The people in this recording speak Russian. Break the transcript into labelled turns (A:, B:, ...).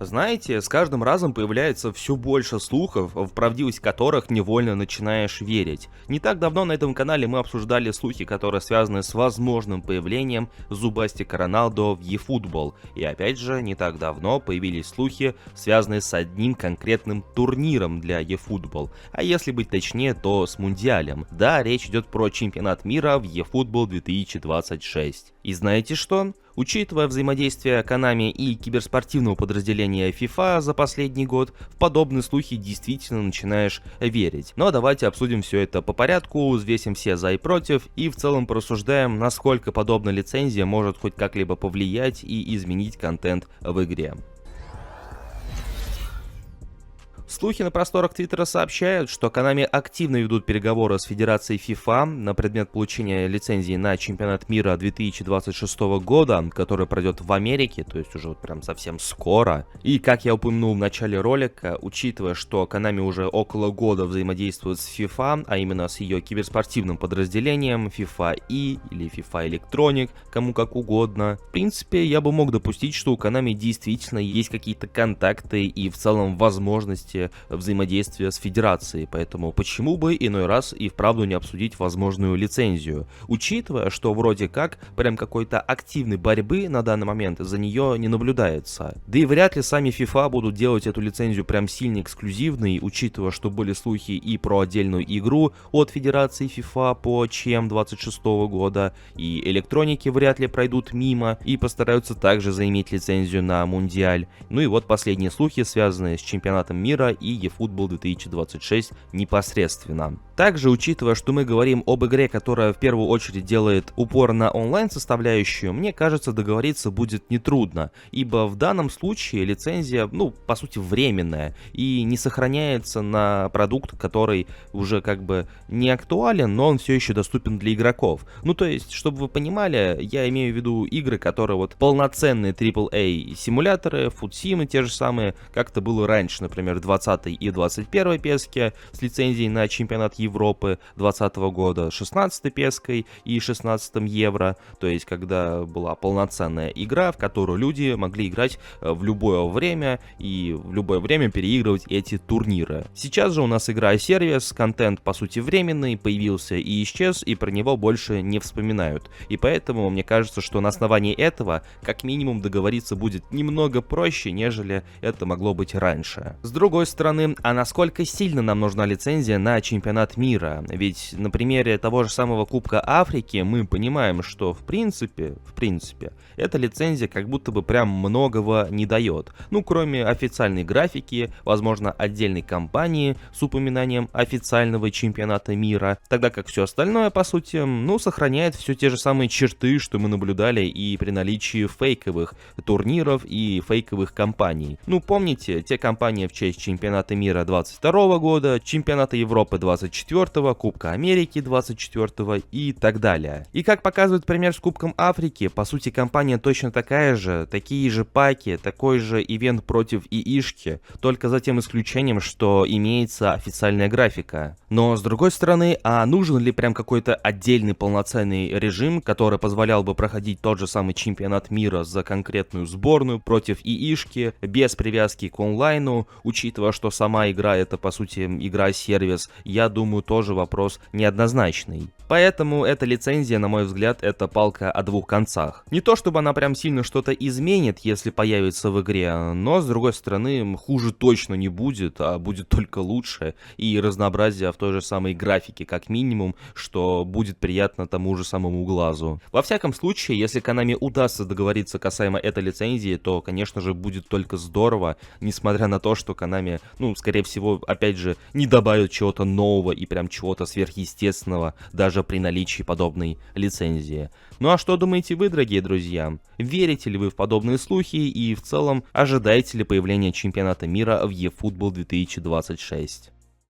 A: Знаете, с каждым разом появляется все больше слухов, в правдивость которых невольно начинаешь верить. Не так давно на этом канале мы обсуждали слухи, которые связаны с возможным появлением зубастика Роналдо в eFootball. И опять же, не так давно появились слухи, связанные с одним конкретным турниром для eFootball. А если быть точнее, то с Мундиалем. Да, речь идет про чемпионат мира в eFootball 2026. И знаете что? Учитывая взаимодействие Konami и киберспортивного подразделения FIFA за последний год, в подобные слухи действительно начинаешь верить. Но давайте обсудим все это по порядку, взвесим все за и против и в целом порассуждаем, насколько подобная лицензия может хоть как-либо повлиять и изменить контент в игре. Слухи на просторах Твиттера сообщают, что Konami активно ведут переговоры с Федерацией FIFA на предмет получения лицензии на чемпионат мира 2026 года, который пройдет в Америке, то есть уже вот прям совсем скоро. И как я упомянул в начале ролика, учитывая, что Konami уже около года взаимодействует с FIFA, а именно с ее киберспортивным подразделением FIFA E или FIFA Electronic, кому как угодно, в принципе, я бы мог допустить, что у Konami действительно есть какие-то контакты и в целом возможности взаимодействия с Федерацией, поэтому почему бы иной раз и вправду не обсудить возможную лицензию, учитывая, что вроде как прям какой-то активной борьбы на данный момент за нее не наблюдается. Да и вряд ли сами FIFA будут делать эту лицензию прям сильно эксклюзивной, учитывая, что были слухи и про отдельную игру от Федерации FIFA по ЧМ 26 года, и электроники вряд ли пройдут мимо и постараются также заиметь лицензию на Мундиаль. Ну и вот последние слухи, связанные с чемпионатом мира и eFootball 2026 непосредственно. Также, учитывая, что мы говорим об игре, которая в первую очередь делает упор на онлайн составляющую, мне кажется, договориться будет нетрудно, ибо в данном случае лицензия, по сути, временная и не сохраняется на продукт, который уже как бы не актуален, но он все еще доступен для игроков. То есть, чтобы вы понимали, я имею в виду игры, которые вот полноценные AAA симуляторы, фудсимы те же самые, как это было раньше, например, 20 и 21 песке с лицензией на чемпионат Европы 2020 года, 16 пеской и 16 евро, то есть когда была полноценная игра, в которую люди могли играть в любое время и в любое время переигрывать эти турниры. Сейчас же у нас игра-сервис, контент по сути временный, появился и исчез, и про него больше не вспоминают. И поэтому мне кажется, что на основании этого как минимум договориться будет немного проще, нежели это могло быть раньше. С другой стороны, а насколько сильно нам нужна лицензия на чемпионат мира? Ведь на примере того же самого Кубка Африки мы понимаем, что в принципе, эта лицензия как будто бы прям многого не дает. Кроме официальной графики, возможно, отдельной кампании с упоминанием официального чемпионата мира, тогда как все остальное, по сути, сохраняет все те же самые черты, что мы наблюдали и при наличии фейковых турниров и фейковых кампаний. Помните, те кампании в честь чемпионата мира 22 года, чемпионата Европы 24, Кубка Америки 24 и так далее. И как показывает пример с Кубком Африки, по сути кампания точно такая же, такие же паки, такой же ивент против ИИшки, только за тем исключением, что имеется официальная графика. Но с другой стороны, а нужен ли прям какой-то отдельный полноценный режим, который позволял бы проходить тот же самый чемпионат мира за конкретную сборную против ИИшки, без привязки к онлайну, учитывая, что сама игра это по сути игра-сервис, я думаю, тоже вопрос неоднозначный. Поэтому эта лицензия, на мой взгляд, это палка о двух концах. Не то чтобы она прям сильно что-то изменит, если появится в игре, но с другой стороны, хуже точно не будет, а будет только лучше, и разнообразие в той же самой графике как минимум, что будет приятно тому же самому глазу. Во всяком случае, если Konami удастся договориться касаемо этой лицензии, то, конечно же, будет только здорово, несмотря на то, что Konami, скорее всего, опять же, не добавит чего-то нового и прям чего-то сверхъестественного, даже при наличии подобной лицензии. А что думаете вы, дорогие друзья? Верите ли вы в подобные слухи и в целом ожидаете ли появления чемпионата мира в eFootball 2026?